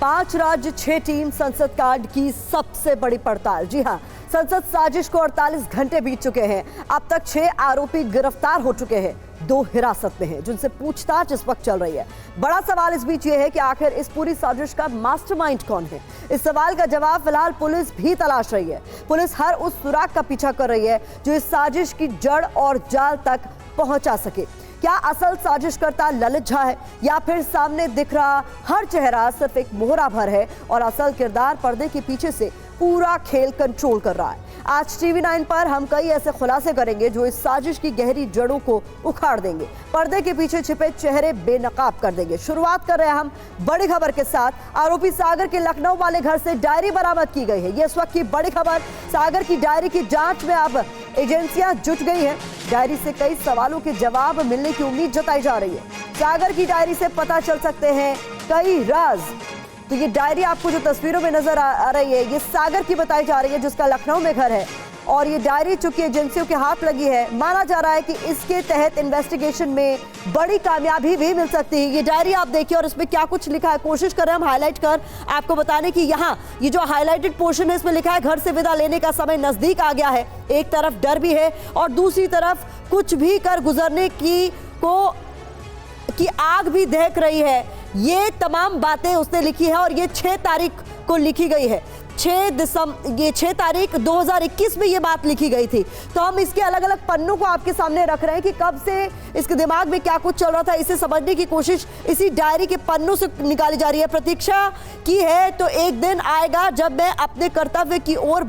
5 राज्य 6 टीम संसद कांड की सबसे बड़ी पड़ताल। जी हां, संसद साजिश को 48 घंटे बीत चुके हैं। अब तक 6 आरोपी गिरफ्तार हो चुके हैं, 2 हिरासत में हैं, जिनसे पूछताछ इस वक्त चल रही है। बड़ा सवाल इस बीच ये है कि आखिर इस पूरी साजिश का मास्टरमाइंड कौन है। इस सवाल का जवाब फिलहाल पुलिस भी तलाश रही है। पुलिस हर उस सुराग का पीछा कर रही है जो इस साजिश की जड़ और जाल तक पहुंचा सके। क्या असल साजिशकर्ता ललित झा है या फिर सामने दिख रहा हर चेहरा सिर्फ एक मोहरा भर है और असल किरदार पर्दे के पीछे से पूरा खेल कंट्रोल कर रहा है। आज टीवी 9 पर हम कई ऐसे खुलासे करेंगे जो इस साजिश की गहरी जड़ों को उखाड़ देंगे, पर्दे के पीछे छिपे चेहरे बेनकाब कर देंगे। शुरुआत कर रहे हैं हम बड़ी खबर के साथ। आरोपी सागर के लखनऊ वाले घर से डायरी बरामद की गई है। ये इस वक्त की बड़ी खबर। सागर की डायरी की जांच में अब एजेंसियां जुट गई हैं। डायरी से कई सवालों के जवाब मिलने की उम्मीद जताई जा रही है। सागर की डायरी से पता चल सकते हैं कई राज। तो ये डायरी आपको जो तस्वीरों में नजर आ रही है, ये सागर की बताई जा रही है, जिसका लखनऊ में घर है। और ये डायरी चूंकि एजेंसियों के हाथ लगी है, माना जा रहा है कि इसके तहत इन्वेस्टिगेशन में बड़ी कामयाबी भी मिल सकती है। ये डायरी आप देखिए और इसमें क्या कुछ लिखा है, कोशिश कर रहे हैं हम हाईलाइट कर आपको बताने की। यहाँ ये जो हाईलाइटेड पोर्शन है, इसमें लिखा है घर से विदा लेने का समय नजदीक आ गया है। एक तरफ डर भी है और दूसरी तरफ कुछ भी कर गुजरने की आग भी दहक रही है। ये तमाम बातें उसने लिखी है और ये 6 तारीख को लिखी गई है। 6 तारीख 2021 में ये बात लिखी गई थी। तो हम इसके अलग अलग पन्नों को आपके सामने रख रहे हैं कि कब से इसके दिमाग में क्या कुछ चल रहा था, इसे समझने की कोशिश इसी डायरी के पन्नों से निकाली जा रही है। प्रतीक्षा की है तो एक दिन आएगा जब मैं अपने कर्तव्य की ओर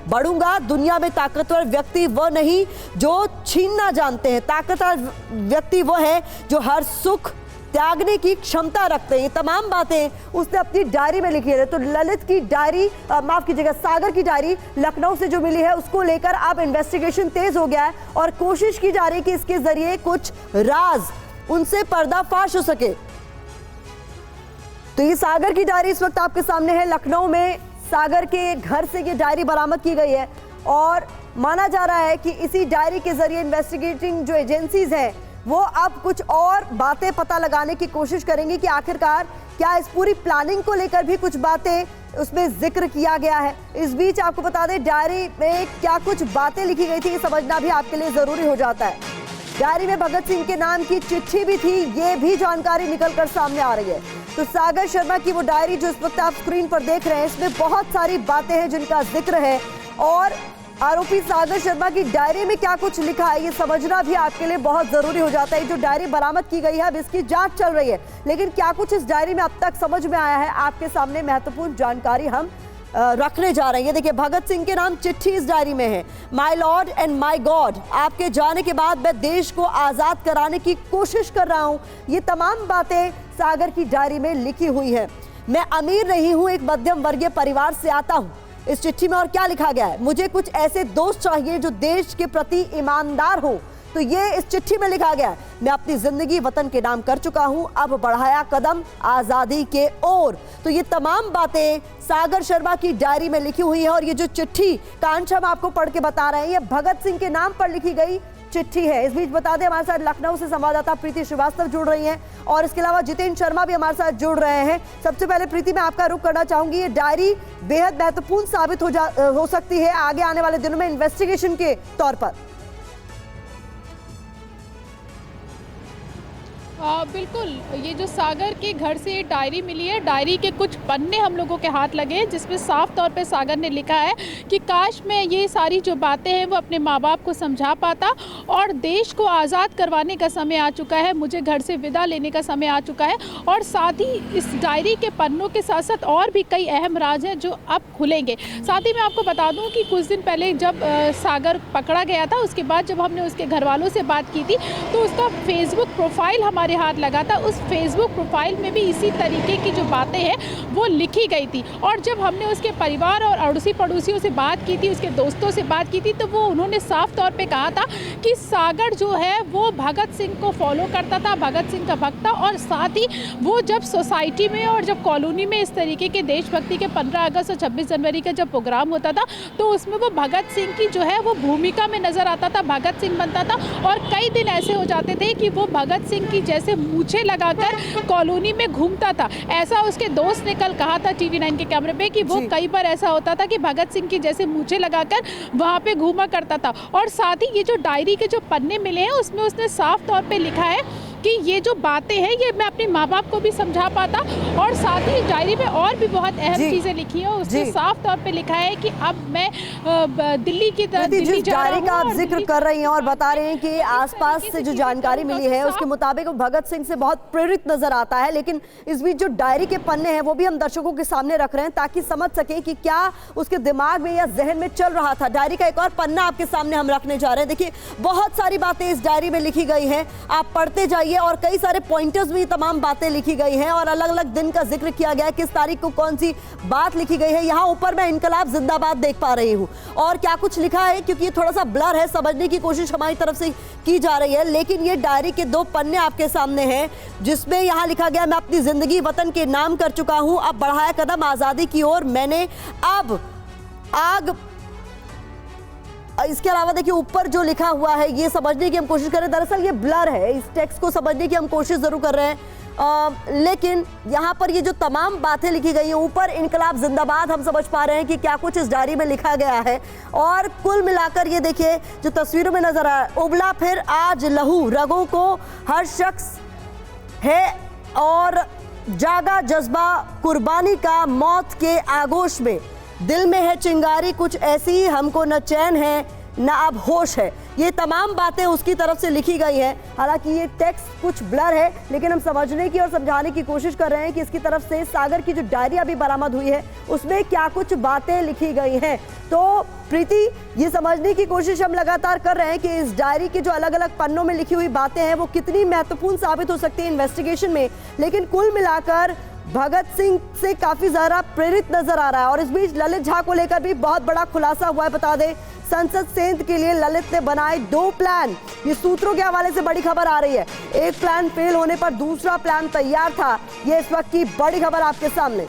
बढ़ूंगा। दुनिया में ताकतवर व्यक्ति वो नहीं जो छीनना जानते हैं, ताकतवर व्यक्ति वो है जो हर सुख त्यागने की क्षमता रखते हैं। ये तमाम बातें उसने अपनी डायरी में लिखी है। तो ललित की डायरी, माफ कीजिएगा, सागर की डायरी लखनऊ से जो मिली है, उसको लेकर अब इन्वेस्टिगेशन तेज हो गया है और कोशिश की जा रही है कि इसके जरिए कुछ राज उनसे पर्दाफाश हो सके। तो ये सागर की डायरी इस वक्त आपके सामने है। लखनऊ में सागर के घर से ये डायरी बरामद की गई है और माना जा रहा है कि इसी डायरी के जरिए इन्वेस्टिगेटिंग जो एजेंसीज हैं वो अब कुछ और बातें पता लगाने की कोशिश करेंगी कि आखिरकार क्या इस पूरी प्लानिंग को लेकर भी कुछ बातें उसमें जिक्र किया गया है। इस बीच आपको बता दें डायरी में क्या कुछ बातें लिखी गई थी, ये समझना भी आपके लिए जरूरी हो जाता है। डायरी में भगत सिंह के नाम की चिट्ठी भी थी, ये भी जानकारी निकलकर सामने आ रही है। तो सागर शर्मा की वो डायरी जो इस वक्त आप स्क्रीन पर देख रहे हैं, इसमें बहुत सारी बातें हैं जिनका जिक्र है और आरोपी सागर शर्मा की डायरी में क्या कुछ लिखा है ये समझना भी आपके लिए बहुत जरूरी हो जाता है। जो डायरी बरामद की गई है अब इसकी जांच चल रही है, लेकिन क्या कुछ इस डायरी में अब तक समझ में आया है, आपके सामने महत्वपूर्ण जानकारी हम रखने जा रहे हैं। देखिए, भगत सिंह के नाम चिट्ठी इस डायरी में है। My Lord and my God, आपके जाने के बाद मैं देश को आजाद कराने की कोशिश कर रहा हूं। ये तमाम बातें सागर की डायरी में लिखी हुई है। मैं अमीर नहीं हूं, एक मध्यम वर्गीय परिवार से आता हूं। इस चिट्ठी में और क्या लिखा गया है, मुझे कुछ ऐसे दोस्त चाहिए जो देश के प्रति ईमानदार हो। तो ये इस चिट्ठी में लिखा गया है। मैं अपनी जिंदगी वतन के नाम कर चुका हूं, अब बढ़ाया कदम आजादी के ओर। तो ये तमाम बातें सागर शर्मा की डायरी में लिखी हुई है और ये जो चिट्ठी का अंश हम आपको पढ़ के बता रहे हैं, ये भगत सिंह के नाम पर लिखी गई चिट्ठी है। इस बीच बता दें हमारे साथ लखनऊ से संवाददाता प्रीति श्रीवास्तव जुड़ रही हैं और इसके अलावा जितेंद्र शर्मा भी हमारे साथ जुड़ रहे हैं। सबसे पहले प्रीति, मैं आपका रुख करना चाहूंगी, ये डायरी बेहद महत्वपूर्ण साबित हो सकती है आगे आने वाले दिनों में इन्वेस्टिगेशन के तौर पर। बिल्कुल, ये जो सागर के घर से ये डायरी मिली है, डायरी के कुछ पन्ने हम लोगों के हाथ लगे हैं जिसमें साफ तौर पे सागर ने लिखा है कि काश मैं ये सारी जो बातें हैं वो अपने माँ बाप को समझा पाता और देश को आज़ाद करवाने का समय आ चुका है, मुझे घर से विदा लेने का समय आ चुका है। और साथ ही इस डायरी के पन्नों के साथ साथ और भी कई अहम राज हैं जो अब खुलेंगे। साथ ही मैं आपको बता दूँ कि कुछ दिन पहले जब सागर पकड़ा गया था, उसके बाद जब हमने उसके घर वालों से बात की थी तो उसका फेसबुक प्रोफाइल हमारे हाथ लगा था। उस फेसबुक प्रोफाइल में भी इसी तरीके की जो बातें हैं वो लिखी गई थी। और जब हमने उसके परिवार और अड़ोसी पड़ोसियों से बात की थी, उसके दोस्तों से बात की थी, तो वो उन्होंने साफ तौर पे कहा था कि सागर जो है वो भगत सिंह को फॉलो करता था, भगत सिंह का भक्त था। और साथ ही वो जब सोसाइटी में और जब कॉलोनी में इस तरीके के देशभक्ति के 15 अगस्त और 26 जनवरी का जब प्रोग्राम होता था तो उसमें वो भगत सिंह की जो है वो भूमिका में नजर आता था, भगत सिंह बनता था। और कई दिन ऐसे हो जाते थे कि वो भगत सिंह की जैसे मूछें लगाकर कॉलोनी में घूमता था। ऐसा उसके दोस्त ने कल कल कहा था TV9 के कैमरे पे कि वो कई बार ऐसा होता था कि भगत सिंह की जैसे मूछें लगाकर वहाँ पे घूमा करता था। और साथ ही ये जो डायरी के जो पन्ने मिले हैं उसमें उसने साफ तौर पे लिखा है कि ये जो बातें हैं ये मैं अपने माँ बाप को भी समझा पाता। और साथ ही डायरी में और भी बहुत अहम चीज़ें लिखी हैं। उसने साफ तौर पे लिखा है कि अब मैं दिल्ली की दिल्ली जा डायरी का आप जिक्र कर रही हैं और बता रहे हैं कि तो आसपास से जो जानकारी मिली है उसके मुताबिक वो भगत सिंह से बहुत प्रेरित नजर आता है। लेकिन इस बीच जो डायरी के पन्ने हैं वो भी हम दर्शकों के सामने रख रहे हैं ताकि समझ सके कि क्या उसके दिमाग में या जहन में चल रहा था। डायरी का एक और पन्ना आपके सामने हम रखने जा रहे हैं। देखिए बहुत सारी बातें इस डायरी में लिखी गई हैं, आप पढ़ते जाइए और कई सारे पॉइंटर्स में तमाम बातें लिखी गई हैं और अलग अलग दिन का जिक्र किया गया है, किस तारीख को कौन सी बात लिखी गई है। यहाँ ऊपर मैं इनकलाब जिंदाबाद देख पा रही हूँ और क्या कुछ लिखा है क्योंकि ये थोड़ा सा ब्लर है, समझने की कोशिश हमारी तरफ से की जा रही है। लेकिन ये डायरी के 2 पन्ने आपके सामने हैं जिसमें यहाँ लिखा गया, मैं अपनी जिंदगी वतन के नाम कर चुका हूँ, अब बढ़ाया कदम आजादी की ओर मैंने, अब आग। इसके अलावा देखिए ऊपर जो लिखा हुआ है ये समझने की हम कोशिश कर रहे हैं। दरअसल ये ब्लर है, इस टेक्स्ट को समझने की हम कोशिश जरूर कर रहे हैं। लेकिन यहाँ पर ये जो तमाम बातें लिखी गई हैं, ऊपर इनकलाब जिंदाबाद हम समझ पा रहे हैं कि क्या कुछ इस डायरी में लिखा गया है। और कुल मिलाकर ये देखिए जो तस्वीरों में नजर आ रहा है, उबला फिर आज लहू रगों को हर शख्स है और जागा जज्बा कुर्बानी का मौत के आगोश में, दिल में है चिंगारी कुछ ऐसी हमको न चैन है न अब होश है। ये तमाम बातें उसकी तरफ से लिखी गई हैं। हालांकि ये टेक्स्ट कुछ ब्लर है लेकिन हम समझने की और समझाने की कोशिश कर रहे हैं कि इसकी तरफ से सागर की जो डायरी अभी बरामद हुई है उसमें क्या कुछ बातें लिखी गई हैं। तो प्रीति ये समझने की कोशिश हम लगातार कर रहे हैं कि इस डायरी के जो अलग अलग पन्नों में लिखी हुई बातें हैं वो कितनी महत्वपूर्ण साबित हो सकती है इन्वेस्टिगेशन में। लेकिन कुल मिलाकर भगत सिंह से काफी ज्यादा प्रेरित नजर आ रहा है। और इस बीच ललित झा को लेकर भी बहुत बड़ा खुलासा हुआ है। बता दें संसद सेंध के लिए ललित ने बनाए 2 प्लान, ये सूत्रों के हवाले से बड़ी खबर आ रही है। एक प्लान फेल होने पर दूसरा प्लान तैयार था, ये इस वक्त की बड़ी खबर आपके सामने।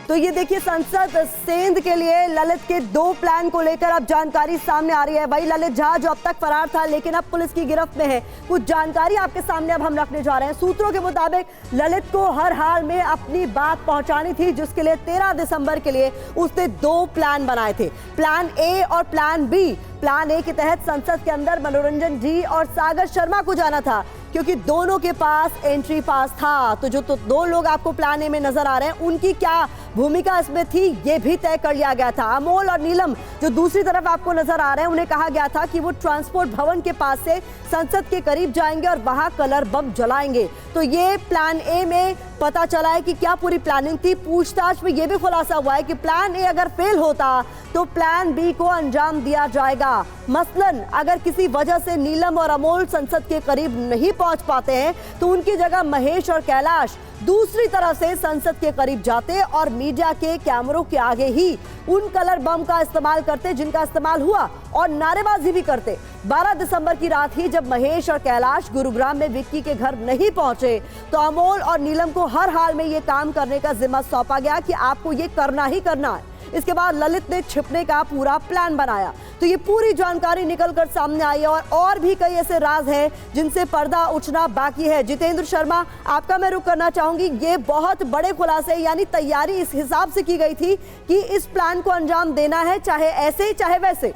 तो ये देखिए संसद सेंध के लिए ललित के 2 प्लान को लेकर अब जानकारी सामने आ रही है। वही ललित झा जो अब तक फरार था लेकिन अब पुलिस की गिरफ्त में है। कुछ जानकारी आपके सामने अब हम रखने जा रहे हैं। सूत्रों के मुताबिक ललित को हर हाल में अपनी बात पहुंचानी थी जिसके लिए 13 दिसंबर के लिए उसने 2 प्लान बनाए थे, प्लान ए और प्लान बी। प्लान ए के तहत संसद के अंदर मनोरंजन जी और सागर शर्मा को जाना था क्योंकि दोनों के पास एंट्री पास था। तो जो 2 लोग आपको प्लान ए में नजर आ रहे हैं उनकी क्या भूमिका इसमें थी ये भी तय कर लिया गया था। अमोल और नीलम जो दूसरी तरफ आपको नजर आ रहे हैं उन्हें कहा गया था कि वो ट्रांसपोर्ट भवन के पास से संसद के करीब जाएंगे और वहां कलर बम जलाएंगे। तो ये प्लान ए में पता चला है कि क्या पूरी प्लानिंग थी। पूछताछ में यह भी खुलासा हुआ है कि प्लान ए अगर फेल होता तो प्लान बी को अंजाम दिया जाएगा। मसलन अगर किसी वजह से नीलम और अमोल संसद के करीब नहीं पहुंच पाते हैं तो उनकी जगह महेश और कैलाश दूसरी तरफ से संसद के करीब जाते और मीडिया के कैमरों के आगे ही उन कलर बम का इस्तेमाल करते जिनका इस्तेमाल हुआ और नारेबाजी भी करते। 12 दिसंबर की रात ही जब महेश और कैलाश गुरुग्राम में विक्की के घर नहीं पहुंचे तो अमोल और नीलम को हर हाल में ये काम करने का जिम्मा सौंपा गया कि आपको ये करना ही करना है। इसके बाद ललित ने छिपने का पूरा प्लान बनाया। तो ये पूरी जानकारी निकलकर सामने आई है और भी कई ऐसे राज हैं जिनसे पर्दा उठना बाकी है। जितेंद्र शर्मा आपका मैं रुख करना चाहूंगी, ये बहुत बड़े खुलासे यानी तैयारी इस हिसाब से की गई थी कि इस प्लान को अंजाम देना है चाहे ऐसे चाहे वैसे।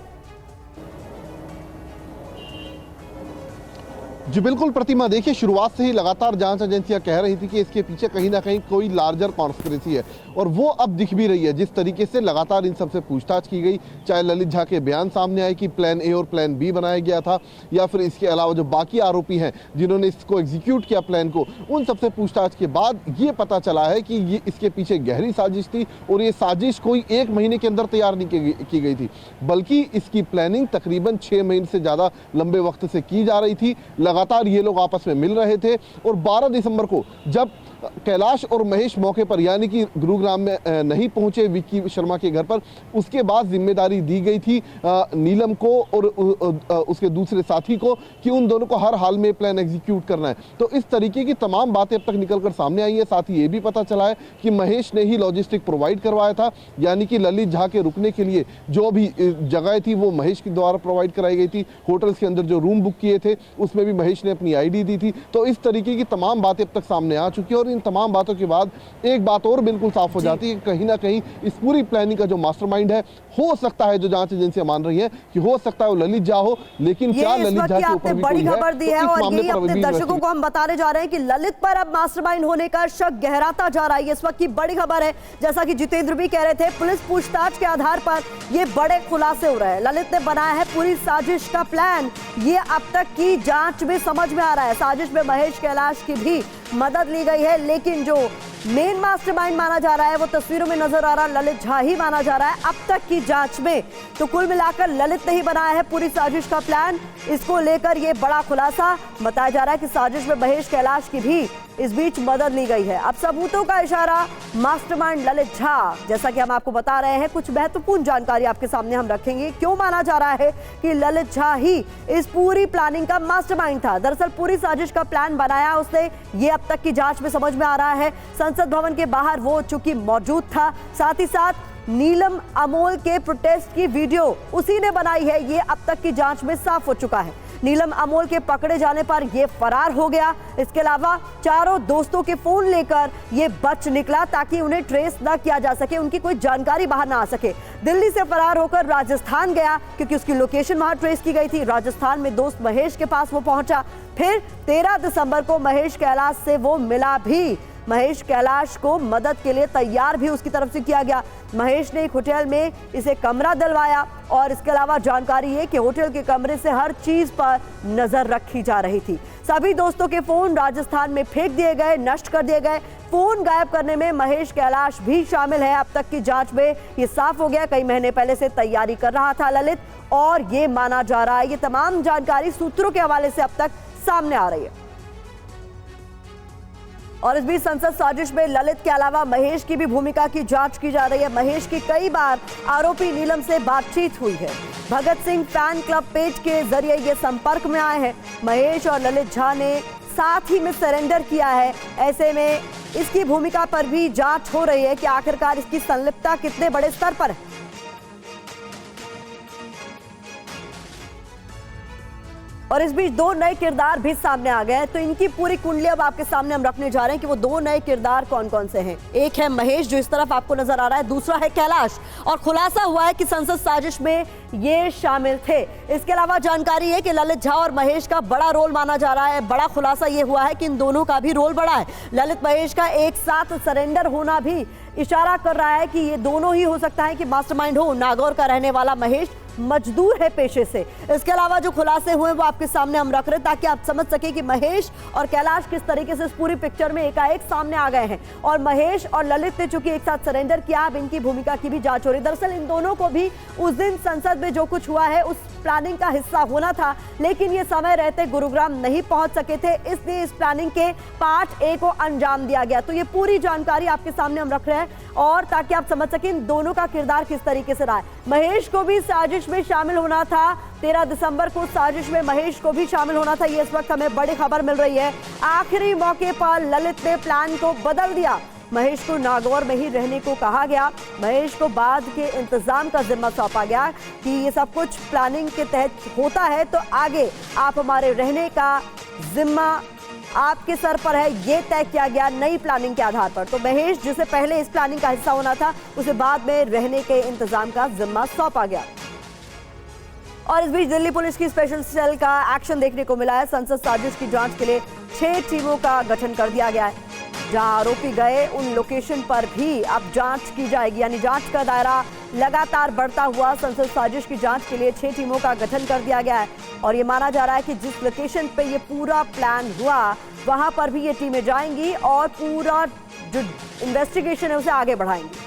जी बिल्कुल प्रतिमा, देखिए शुरुआत से ही लगातार जांच एजेंसियां कह रही थी कि इसके पीछे कहीं ना कहीं कोई लार्जर कॉन्स्पिरेसी है और वो अब दिख भी रही है। जिस तरीके से लगातार इन सबसे पूछताछ की गई, चाहे ललित झा के बयान सामने आए कि प्लान ए और प्लान बी बनाया गया था या फिर इसके अलावा जो बाकी आरोपी हैं जिन्होंने इसको एग्जीक्यूट किया प्लान को, उन सबसे पूछताछ के बाद ये पता चला है कि ये इसके पीछे गहरी साजिश थी और ये साजिश कोई 1 महीने के अंदर तैयार नहीं की गई थी बल्कि इसकी प्लानिंग तकरीबन 6 महीने से ज़्यादा लंबे वक्त से की जा रही थी। लगातार ये लोग आपस में मिल रहे थे और 12 दिसंबर को जब कैलाश और महेश मौके पर यानी कि गुरुग्राम में नहीं पहुंचे विक्की शर्मा के घर पर, उसके बाद जिम्मेदारी दी गई थी नीलम को और उसके दूसरे साथी को कि उन दोनों को हर हाल में प्लान एग्जीक्यूट करना है। तो इस तरीके की तमाम बातें अब तक निकलकर सामने आई है। साथ ही ये भी पता चला है कि महेश ने ही लॉजिस्टिक प्रोवाइड करवाया था, यानी कि ललित झा के रुकने के लिए जो भी जगह थी वो महेश के द्वारा प्रोवाइड कराई गई थी। होटल्स के अंदर जो रूम बुक किए थे उसमें भी महेश ने अपनी आईडी दी थी। तो इस तरीके की तमाम बातें अब तक सामने आ चुकी है और इन तमाम बातों के बाद एक बात और बिल्कुल साफ हो जाती है कि कहीं ना कहीं इस पूरी प्लानिंग का जो मास्टरमाइंड है, हो सकता है, जो जांच एजेंसियां मान रही है कि हो सकता है वो ललित झा हो, लेकिन क्या ललित झा के ऊपर भी बड़ी कोई खबर दी है तो और ये अपने दर्शकों को हम बताने जा रहे हैं कि ललित पर अब मास्टरमाइंड होने का शक गहराता जा रहा है। इस वक्त की बड़ी खबर है, जैसा कि जितेंद्र भी कह रहे थे, पुलिस पूछताछ के आधार पर ये बड़े खुलासे हो रहे हैं। ललित ने बनाया है पूरी साजिश का प्लान, ये अब तक की जांच में समझ में आ रहा है। साजिश में महेश कैलाश की भी मदद ली गई है, लेकिन जो मेन मास्टरमाइंड माना जा रहा है वो तस्वीरों में नजर आ रहा ललित झा ही माना जा रहा है अब तक की जांच में। तो कुल मिलाकर ललित ने ही बनाया है पूरी साजिश का प्लान। इसको लेकर ये बड़ा खुलासा बताया जा रहा है कि साजिश में महेश कैलाश की भी इस बीच मदद ली गई है। अब सबूतों का इशारा मास्टरमाइंड ललित झा, जैसा कि हम आपको बता रहे हैं, कुछ महत्वपूर्ण जानकारी आपके सामने हम रखेंगे। क्यों माना जा रहा है कि ललित झा ही इस पूरी प्लानिंग का मास्टरमाइंड था? दरअसल पूरी साजिश का प्लान बनाया उसने, ये अब तक की जांच में समझ में आ रहा है। संसद भवन के बाहर वो चूंकि मौजूद था, साथ ही साथ नीलम अमोल के प्रोटेस्ट की वीडियो उसी ने बनाई है, ये अब तक की जांच में साफ हो चुका है। नीलम अमोल के पकड़े जाने पर ये फरार हो गया। इसके अलावा चारों दोस्तों के फोन लेकर ये बच निकला ताकि उन्हें ट्रेस ना किया जा सके, उनकी कोई जानकारी बाहर ना आ सके। दिल्ली से फरार होकर राजस्थान गया क्योंकि उसकी लोकेशन वहां ट्रेस की गई थी। राजस्थान में दोस्त महेश के पास वो पहुंचा। फिर 13 दिसंबर को महेश कैलाश से वो मिला भी। महेश कैलाश को मदद के लिए तैयार भी उसकी तरफ से किया गया। महेश ने एक होटल में इसे कमरा दिलवाया और इसके अलावा जानकारी है कि होटल के कमरे से हर चीज पर नजर रखी जा रही थी। सभी दोस्तों के फोन राजस्थान में फेंक दिए गए, नष्ट कर दिए गए। फोन गायब करने में महेश कैलाश भी शामिल है। अब तक की जांच में ये साफ हो गया, कई महीने पहले से तैयारी कर रहा था ललित, और ये माना जा रहा है। ये तमाम जानकारी सूत्रों के हवाले से अब तक सामने आ रही है। और इस बीच संसद साजिश में ललित के अलावा महेश की भी भूमिका की जांच की जा रही है। महेश की कई बार आरोपी नीलम से बातचीत हुई है। Bhagat Singh fan club page के जरिए ये संपर्क में आए हैं। महेश और ललित झा ने साथ ही में सरेंडर किया है। ऐसे में इसकी भूमिका पर भी जांच हो रही है कि आखिरकार इसकी संलिप्तता कितने बड़े स्तर पर है। और इस बीच दो नए किरदार भी सामने आ गए हैं, तो इनकी पूरी कुंडली अब आपके सामने हम रखने जा रहे हैं कि वो दो नए किरदार कौन कौन से हैं। एक है महेश जो इस तरफ आपको नजर आ रहा है, दूसरा है कैलाश। और खुलासा हुआ है कि संसद साजिश में ये शामिल थे। इसके अलावा जानकारी है कि ललित झा और महेश का बड़ा रोल माना जा रहा है। बड़ा खुलासा ये हुआ है कि इन दोनों का भी रोल बड़ा है। ललित महेश का एक साथ सरेंडर होना भी इशारा कर रहा है कि ये दोनों ही हो सकता है कि मास्टरमाइंड हो। नागौर का रहने वाला महेश मजदूर है पेशे से। इसके अलावा जो खुलासे हुए वो आपके सामने हम रख रहे हैं ताकि आप समझ सके कि महेश और कैलाश किस तरीके से इस पूरी पिक्चर में एकाएक सामने आ गए हैं। और महेश और ललित ने चूंकि एक साथ सरेंडर किया, अब इनकी भूमिका की भी जांच हो रही है। दरअसल इन दोनों को भी उस दिन संसद में जो कुछ हुआ है उस प्लानिंग का हिस्सा होना था, लेकिन ये समय रहते गुरुग्राम नहीं पहुंच सके थे, इसलिए इस प्लानिंग के पार्ट ए को अंजाम दिया गया। तो ये पूरी जानकारी आपके सामने हम रख रहे हैं और ताकि आप समझ सकें इन दोनों का किरदार किस तरीके से रहा है। महेश को भी साजिश में शामिल होना था। 13 दिसंबर को साजिश में महेश को भी शामिल होना था। ये इस वक्त हमें बड़ी खबर मिल रही है। आखिरी मौके पर ललित ने प्लान को बदल दिया। महेश को नागौर में ही रहने को कहा गया। महेश को बाद के इंतजाम का जिम्मा सौंपा गया कि ये सब कुछ प्लानिंग के तहत होता है, तो आगे आप हमारे रहने का जिम्मा आपके सर पर है, ये तय किया गया नई प्लानिंग के आधार पर। तो महेश जिसे पहले इस प्लानिंग का हिस्सा होना था, उसे बाद में रहने के इंतजाम का जिम्मा सौंपा गया। और इस बीच दिल्ली पुलिस की स्पेशल सेल का एक्शन देखने को मिला है। संसद साजिश की जांच के लिए 6 टीमों का गठन कर दिया गया है। जहां आरोपी गए उन लोकेशन पर भी अब जांच की जाएगी, यानी जांच का दायरा लगातार बढ़ता हुआ। संसद साजिश की जांच के लिए 6 टीमों का गठन कर दिया गया है और ये माना जा रहा है कि जिस लोकेशन पे ये पूरा प्लान हुआ वहां पर भी ये टीमें जाएंगी और पूरा जो इन्वेस्टिगेशन है उसे आगे बढ़ाएंगी।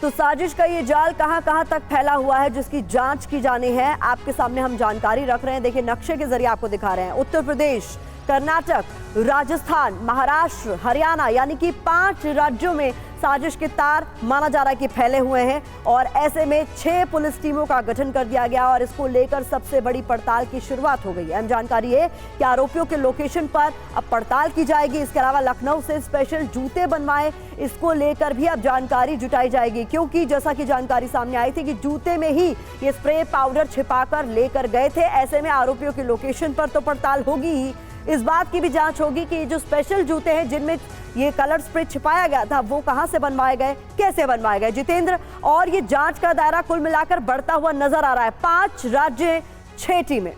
तो साजिश का ये जाल कहां-कहां तक फैला हुआ है, जिसकी जांच की जानी है। आपके सामने हम जानकारी रख रहे हैं। देखिए, नक्शे के जरिए आपको दिखा रहे हैं। उत्तर प्रदेश, कर्नाटक, राजस्थान, महाराष्ट्र, हरियाणा, यानी कि 5 राज्यों में साजिश के तार माना जा रहा है कि फैले हुए हैं। और ऐसे में 6 पुलिस टीमों का गठन कर दिया गया और इसको लेकर सबसे बड़ी पड़ताल की शुरुआत हो गई है। अहम जानकारी है कि आरोपियों के लोकेशन पर अब पड़ताल की जाएगी। इसके अलावा लखनऊ से स्पेशल जूते बनवाए, इसको लेकर भी अब जानकारी जुटाई जाएगी, क्योंकि जैसा कि जानकारी सामने आई थी कि जूते में ही ये स्प्रे पाउडर छिपाकर लेकर गए थे। ऐसे में आरोपियों के लोकेशन पर तो पड़ताल होगी ही, इस बात की भी जांच होगी कि ये जो स्पेशल जूते हैं जिनमें ये कलर स्प्रे छिपाया गया था, वो कहां से बनवाए गए, कैसे बनवाए गए। जितेंद्र, और ये जांच का दायरा कुल मिलाकर बढ़ता हुआ नजर आ रहा है। 5 राज्य, 6 टीमें।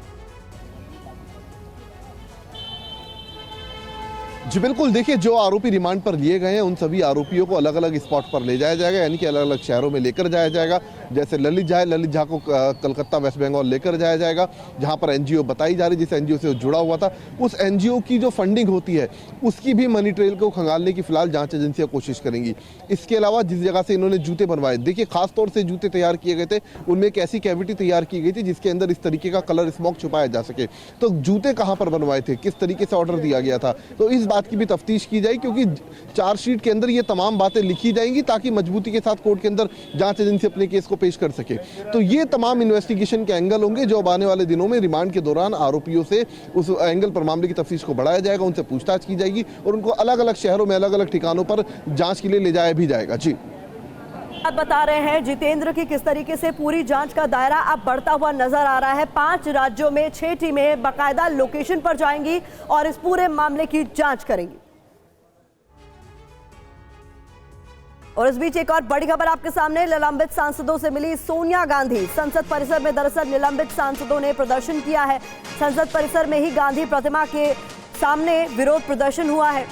जी बिल्कुल, देखिए, जो आरोपी रिमांड पर लिए गए हैं उन सभी आरोपियों को अलग अलग स्पॉट पर ले जाया जाएगा, यानी कि अलग अलग शहरों में लेकर जाया जाएगा। जैसे ललित झा को कलकत्ता वेस्ट बंगाल लेकर जाया जाएगा, जहां पर एनजीओ बताई जा रही, जिस एनजीओ से जुड़ा हुआ था, उस एनजीओ की जो फंडिंग होती है उसकी भी मनी ट्रेल को खंगालने की फिलहाल जांच एजेंसियां कोशिश करेंगी। इसके अलावा जिस जगह से इन्होंने जूते बनवाए, देखिए खासतौर से जूते तैयार किए गए थे, उनमें एक ऐसी कैविटी तैयार की गई थी जिसके अंदर इस तरीके का कलर स्मोक छुपाया जा सके। तो जूते कहां पर बनवाए थे, किस तरीके से ऑर्डर दिया गया था, तो इस बात की भी तफ्तीश की जाए, क्योंकि चार्जशीट के अंदर ये तमाम बातें लिखी जाएंगी ताकि मजबूती के साथ कोर्ट के अंदर जांच एजेंसी अपने केस को पेश कर सके। तो ये तमाम इन्वेस्टिगेशन के एंगल होंगे जो अब आने वाले दिनों में रिमांड के दौरान आरोपियों से उस एंगल पर मामले की तफ्तीश को बढ़ाया जाएगा, उनसे पूछताछ की जाएगी और उनको अलग अलग शहरों में अलग अलग ठिकानों पर जांच के लिए ले जाया भी जाएगा। जी, आप बता रहे हैं जितेंद्र की किस तरीके से पूरी जांच का दायरा अब बढ़ता हुआ नजर आ रहा है। 5 राज्यों में 6 टीमें बाकायदा लोकेशन पर जाएंगी और इस पूरे मामले की जांच करेंगी। और इस बीच एक और बड़ी खबर आपके सामने, निलंबित सांसदों से मिली सोनिया गांधी। संसद परिसर में दरअसल निलंबित सांसदों ने प्रदर्शन किया है। संसद परिसर में ही गांधी प्रतिमा के सामने विरोध प्रदर्शन हुआ है।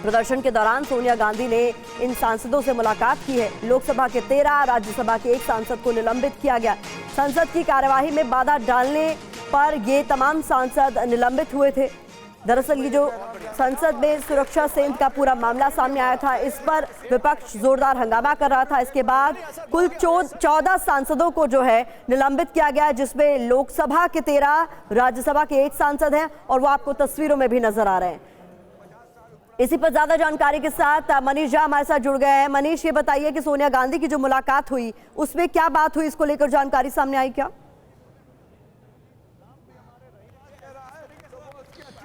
प्रदर्शन के दौरान सोनिया गांधी ने इन सांसदों से मुलाकात की है। लोकसभा के 13, राज्यसभा के 1 सांसद को निलंबित किया गया। संसद की कार्यवाही में बाधा डालने पर ये तमाम सांसद निलंबित हुए थे। दरअसल ये जो संसद में सुरक्षा सेंध का पूरा मामला सामने आया था, इस पर विपक्ष जोरदार हंगामा कर रहा था। इसके बाद कुल 14 सांसदों को जो है निलंबित किया गया, जिसमें लोकसभा के 13, राज्यसभा के 1 सांसद हैं और वो आपको तस्वीरों में भी नजर आ रहे हैं। इसी पर ज्यादा जानकारी के साथ मनीष झा हमारे साथ जुड़ गए हैं। मनीष, ये बताइए कि सोनिया गांधी की जो मुलाकात हुई उसमें क्या बात हुई, इसको लेकर जानकारी सामने आई क्या?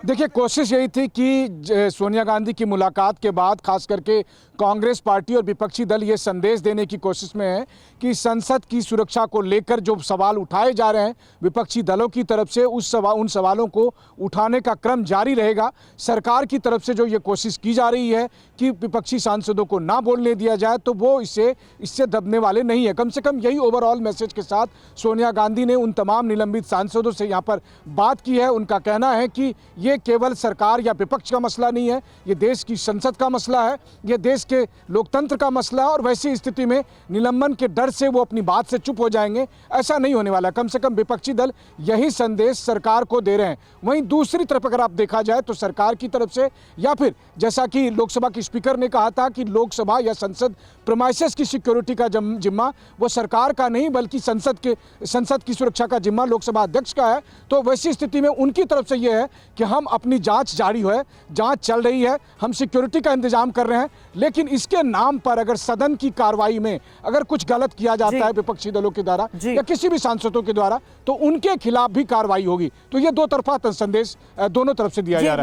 देखिए, कोशिश यही थी कि सोनिया गांधी की मुलाकात के बाद खास करके कांग्रेस पार्टी और विपक्षी दल ये संदेश देने की कोशिश में है कि संसद की सुरक्षा को लेकर जो सवाल उठाए जा रहे हैं विपक्षी दलों की तरफ से, उन सवालों को उठाने का क्रम जारी रहेगा। सरकार की तरफ से जो ये कोशिश की जा रही है कि विपक्षी सांसदों को ना बोलने दिया जाए, तो वो इससे दबने वाले नहीं है। कम से कम यही ओवरऑल मैसेज के साथ सोनिया गांधी ने उन तमाम निलंबित सांसदों से यहाँ पर बात की है। उनका कहना है कि ये केवल सरकार या विपक्ष का मसला नहीं है, ये देश की संसद का मसला है, ये देश के लोकतंत्र का मसला है और वैसी स्थिति में निलंबन के डर से वो अपनी बात से चुप हो जाएंगे, ऐसा नहीं होने वाला। कम से कम विपक्षी दल यही संदेश सरकार को दे रहे हैं। वहीं दूसरी तरफ अगर आप देखा जाए तो सरकार की तरफ से, या फिर जैसा कि लोकसभा के स्पीकर ने कहा था कि लोकसभा या संसद प्रीमाइसेस की सिक्योरिटी का जिम्मा वो सरकार का नहीं बल्कि संसद की सुरक्षा का जिम्मा लोकसभा अध्यक्ष का है। तो वैसी स्थिति में उनकी तरफ से ये है कि हम अपनी जांच जारी है, जांच चल रही है, हम सिक्योरिटी का इंतजाम कर रहे हैं, लेकिन इसके नाम पर अगर सदन की कार्रवाई में अगर कुछ गलत किया जाता है विपक्षी दलों के द्वारा या किसी भी सांसदों के द्वारा, तो उनके खिलाफ भी कार्रवाई होगी। तो ये दो तरफा संदेश दोनों तरफ से दिया जा रहा है।